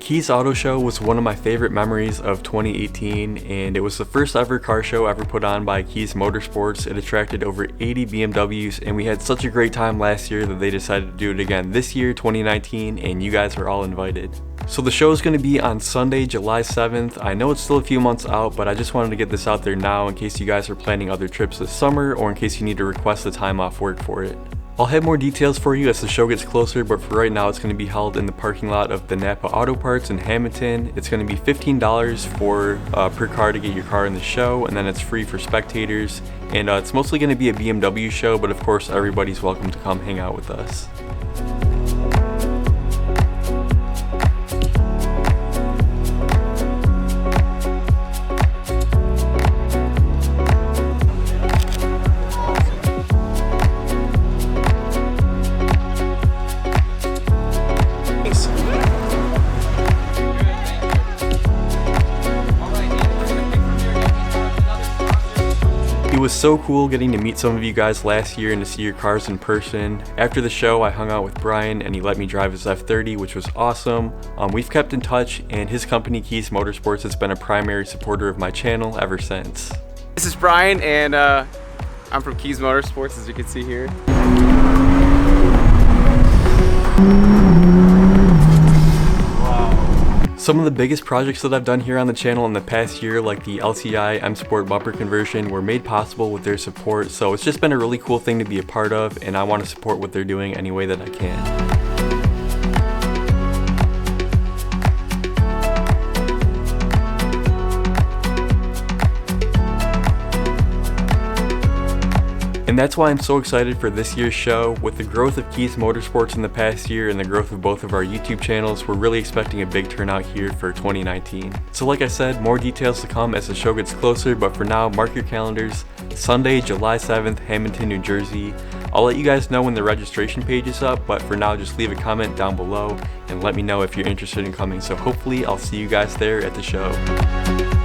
Kies Auto Show was one of my favorite memories of 2018, and it was the first ever car show ever put on by Kies Motorsports. It attracted over 80 BMWs, and we had such a great time last year that they decided to do it again this year, 2019, and you guys are all invited. So the show is going to be on Sunday, July 7th. I know it's still a few months out, but I just wanted to get this out there now in case you guys are planning other trips this summer or in case you need to request the time off work for it. I'll have more details for you as the show gets closer, but for right now it's going to be held in the parking lot of the Napa Auto Parts in Hammonton. It's going to be $15 for per car to get your car in the show, and then it's free for spectators. And it's mostly going to be a BMW show, but of course everybody's welcome to come hang out with us. It was so cool getting to meet some of you guys last year and to see your cars in person. After the show, I hung out with Brian and he let me drive his F30, which was awesome. We've kept in touch, and his company Kies Motorsports has been a primary supporter of my channel ever since. This is Brian, and I'm from Kies Motorsports, as you can see here. Some of the biggest projects that I've done here on the channel in the past year, like the LCI M Sport bumper conversion, were made possible with their support, so it's just been a really cool thing to be a part of, and I want to support what they're doing any way that I can. And that's why I'm so excited for this year's show. With the growth of Kies Motorsports in the past year and the growth of both of our YouTube channels, we're really expecting a big turnout here for 2019. So like I said, more details to come as the show gets closer, but for now, mark your calendars. Sunday, July 7th, Hammonton, New Jersey. I'll let you guys know when the registration page is up, but for now, just leave a comment down below and let me know if you're interested in coming. So hopefully I'll see you guys there at the show.